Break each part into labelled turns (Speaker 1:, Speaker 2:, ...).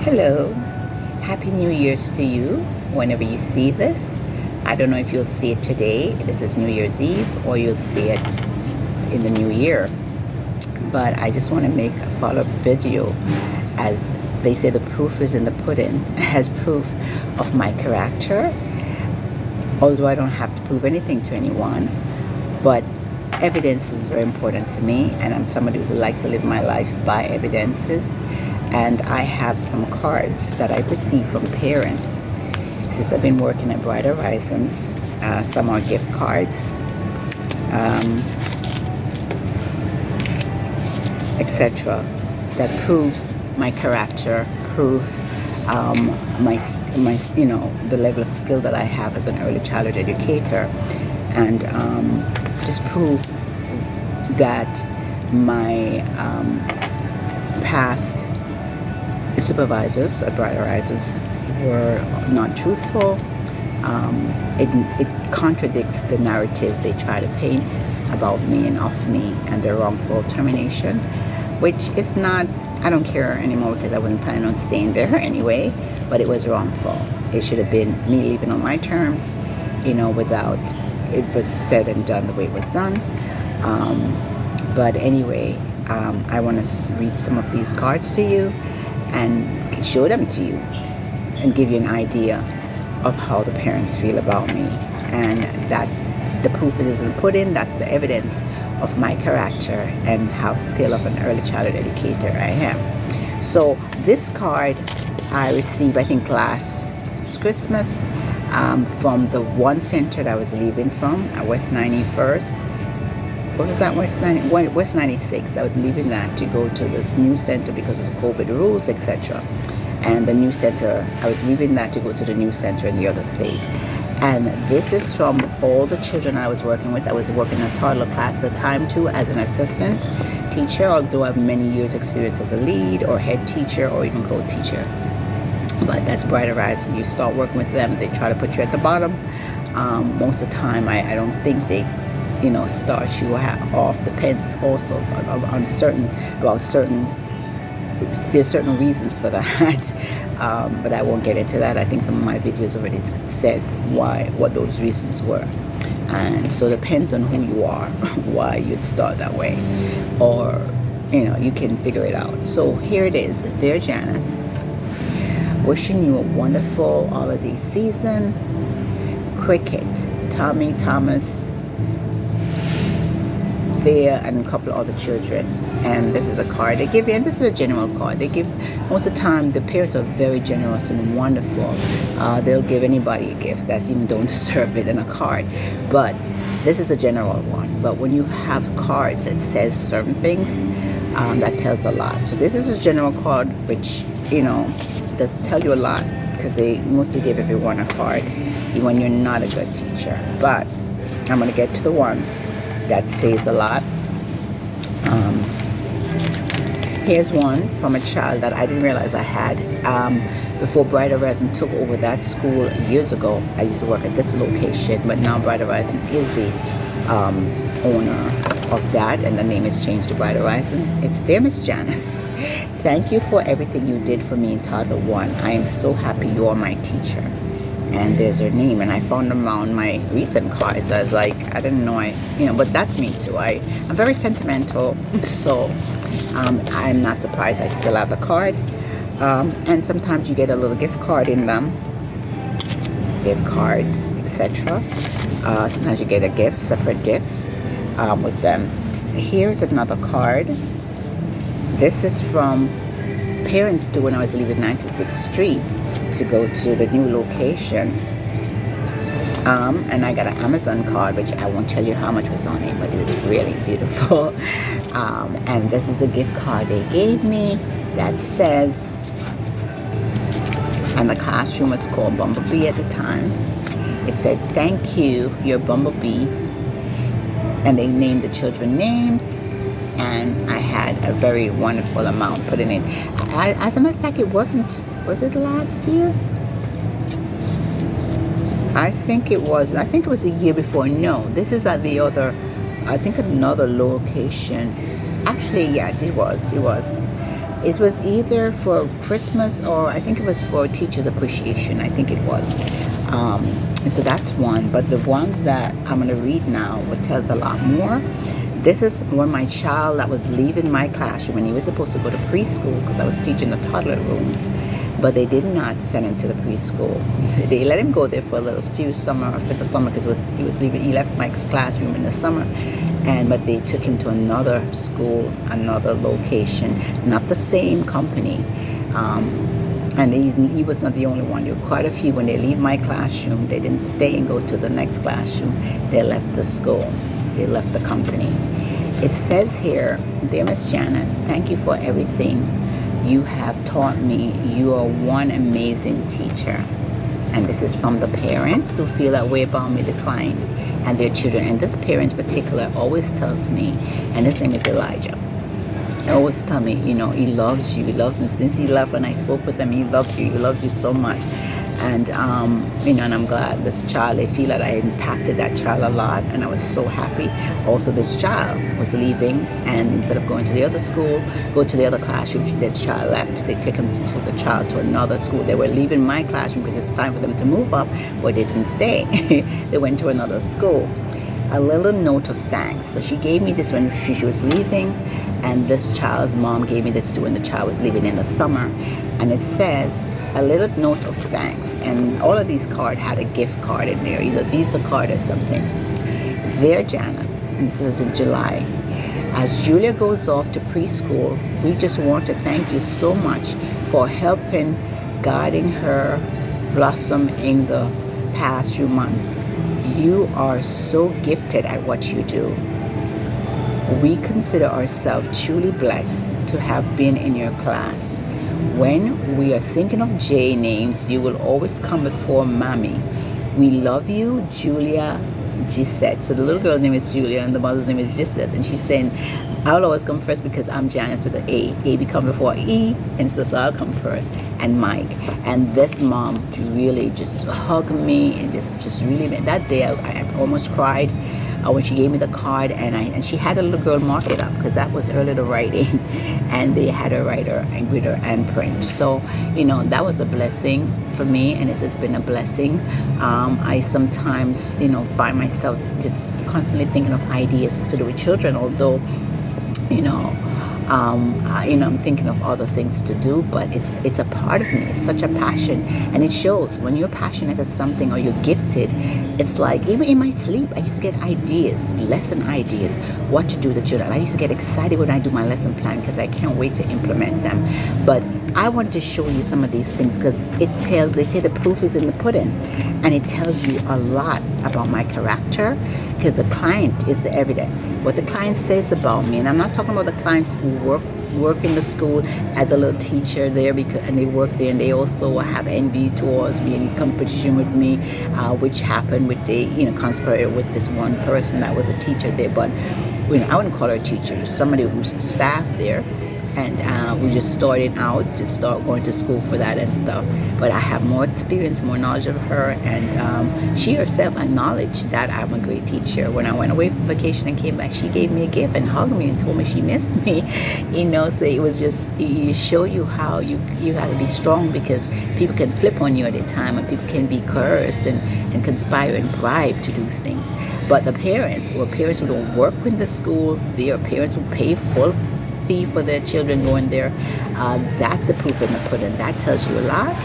Speaker 1: Hello, Happy New Year's to you whenever you see this. I don't know if you'll see it today, this is New Year's Eve, or you'll see it in the new year. But I just want to make a follow-up video. As they say, the proof is in the pudding, as proof of my character. Although I don't have to prove anything to anyone, but evidence is very important to me, and I'm somebody who likes to live my life by evidences. And I have some cards that I received from parents since I've been working at Bright Horizons. Some are gift cards, etc. That proves my character, prove my the level of skill that I have as an early childhood educator, and just prove that my past supervisors at Bright Horizons were not truthful. It contradicts the narrative they try to paint about me and of me and their wrongful termination, which is not, I don't care anymore because I wasn't planning on staying there anyway, but it was wrongful. It should have been me leaving on my terms, without it was said and done the way it was done. But anyway, I want to read some of these cards to you and show them to you and give you an idea of how the parents feel about me, and that the proof is in the pudding. That's the evidence of my character and how skilled of an early childhood educator I am. So this card I received, I think, last Christmas from the one center that I was leaving from at West 91st. What was that? West 96. I was leaving that to go to this new center because of the COVID rules, etc. And the new center, I was leaving that to go to the new center in the other state. And this is from all the children I was working with. I was working in a toddler class at the time too as an assistant teacher, although I have many years experience as a lead or head teacher or even co-teacher. But that's Bright Horizons. You start working with them, they try to put you at the bottom. Most of the time, I don't think they start you off. Depends also on certain there's certain reasons for that, but I won't get into that. I think some of my videos already said what those reasons were, and so it depends on who you are why you'd start that way, or you can figure it out. So here it is. Dear Janice, wishing you a wonderful holiday season. Cricket, Tommy, Thomas, there, and a couple of other children. And this is a card they give you, and this is a general card they give. Most of the time the parents are very generous and wonderful. They'll give anybody a gift that's even don't deserve it in a card, but this is a general one. But when you have cards that says certain things, that tells a lot. So this is a general card, which does tell you a lot, because they mostly give everyone a card even when you're not a good teacher. But I'm going to get to the ones that says a lot. Here's one from a child that I didn't realize I had before Bright Horizons took over that school years ago. I used to work at this location, but now Bright Horizons is the owner of that, and the name is changed to Bright Horizons. It's Dear Miss Janice, thank you for everything you did for me in Toddler 1. I am so happy you are my teacher. And there's her name, and I found them on my recent cards. I was like, I didn't know but that's me too. I'm very sentimental, so I'm not surprised I still have the card. And sometimes you get a little gift card in them, gift cards, etc. Sometimes you get a separate gift with them. Here's another card. This is from parents too, when I was leaving 96th Street to go to the new location, and I got an Amazon card, which I won't tell you how much was on it, but it was really beautiful. And this is a gift card they gave me that says, and the classroom was called Bumblebee at the time. It said, thank you, you're Bumblebee, and they named the children names, and I had a very wonderful amount put in it. As a matter of fact, was it last year? I think it was a year before. No, this is at the other, I think another location. Actually, yes, it was. It was either for Christmas or I think it was for Teachers Appreciation. I think it was. And so that's one. But the ones that I'm going to read now will tells a lot more. This is when my child that was leaving my classroom, and he was supposed to go to preschool because I was teaching the toddler rooms, but they did not send him to the preschool. They let him go there for for the summer because he was leaving. He left my classroom in the summer, but they took him to another school, another location, not the same company. And he was not the only one. There were quite a few. When they leave my classroom, they didn't stay and go to the next classroom. They left the school. They left the company. It says here, dear Miss Janice, thank you for everything you have taught me. You are one amazing teacher. And this is from the parents who feel that way about me, the client, and their children. And this parent in particular always tells me, and his name is Elijah. He always tell me, he loves you. He loves you. Since he left, when I spoke with him, he loved you. He loved you so much. And, and I'm glad this child, I feel that I impacted that child a lot. And I was so happy. Also, this child was leaving. And instead of going to the other school, go to the other classroom, the child left. They take him to the child to another school. They were leaving my classroom because it's time for them to move up, but they didn't stay. They went to another school. A little note of thanks. So she gave me this when she was leaving. And this child's mom gave me this too when the child was leaving in the summer. And it says, a little note of thanks. And all of these cards had a gift card in there, either Visa card or something. Dear Janice, and this was in July, as Julia goes off to preschool, we just want to thank you so much for helping guiding her blossom in the past few months. You are so gifted at what you do. We consider ourselves truly blessed to have been in your class. When we are thinking of J names, you will always come before Mommy. We love you, Julia Gisette. So the little girl's name is Julia and the mother's name is Gisette. And she's saying, I'll always come first because I'm Janice with an A. A become before E, and so I'll come first. And Mike. And this mom really just hugged me and just really, that day I almost cried. When she gave me the card, and she had a little girl mark it up because that was her little writing, and they had her write her and read her and print. So that was a blessing for me, and it's been a blessing. I sometimes find myself just constantly thinking of ideas to do with children, although I'm thinking of other things to do, but it's a part of me. It's such a passion, and it shows when you're passionate at something or you're gifted. It's like even in my sleep, I used to get ideas, lesson ideas, what to do with the children. I used to get excited when I do my lesson plan because I can't wait to implement them. But I wanted to show you some of these things because they say the proof is in the pudding, and it tells you a lot about my character because the client is the evidence. What the client says about me, and I'm not talking about the clients who work in the school as a little teacher there and they work there and they also have envy towards me and competition with me, which happened with conspired with this one person that was a teacher there, but I wouldn't call her a teacher, just somebody who's staff there. And we just started out to start going to school for that and stuff. But I have more experience, more knowledge of her, and she herself acknowledged that I'm a great teacher. When I went away for vacation and came back, she gave me a gift and hugged me and told me she missed me. So it was just, you show you how you have to be strong because people can flip on you at a time and people can be coerced and conspire and bribe to do things. But the parents, or parents who don't work in the school, they are parents who pay full fee for their children going there, that's the proof in the pudding. That tells you a lot.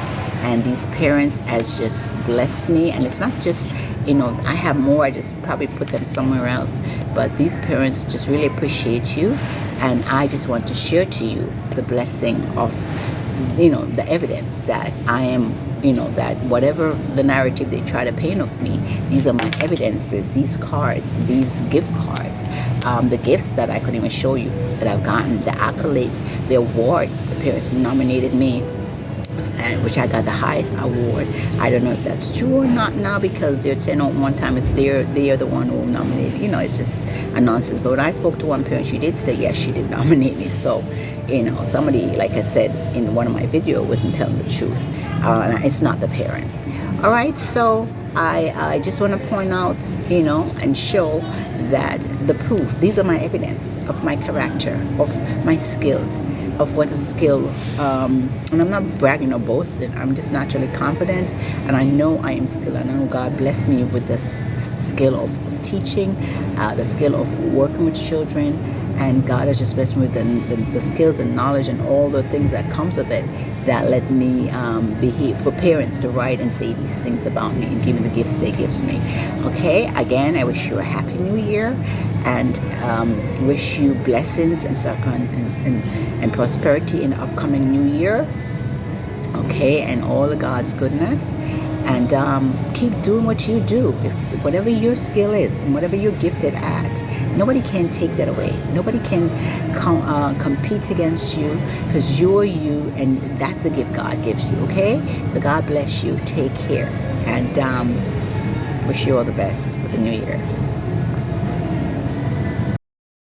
Speaker 1: And these parents has just blessed me, and it's not just I have more, I just probably put them somewhere else, but these parents just really appreciate you, and I just want to share to you the blessing of the evidence that I am, that whatever the narrative they try to paint of me, these are my evidences, these cards, these gift cards, the gifts that I couldn't even show you that I've gotten, the accolades, the award. The parents nominated me, and which I got the highest award. I don't know if that's true or not now because they're saying one time they are the one who nominated. It's just a nonsense. But when I spoke to one parent, she did say yes, she did nominate me. So somebody, like I said in one of my videos, wasn't telling the truth. It's not the parents. All right, so I just want to point out, and show that the proof, these are my evidence of my character, of my skills, of what a skill, and I'm not bragging or boasting. I'm just naturally confident, and I know I am skilled. I know God blessed me with this skill of teaching, the skill of working with children, and God has just blessed me with the skills and knowledge and all the things that comes with it that let me behave for parents to write and say these things about me and give me the gifts they gives me. Okay, again, I wish you a happy new year, and wish you blessings and prosperity in the upcoming new year. Okay, and all of God's goodness, and keep doing what you do. If whatever your skill is and whatever you're gifted at, nobody can take that away. Nobody can compete against you, because you're you, and that's a gift God gives you. Okay, so God bless you. Take care, and wish you all the best with the New Year's.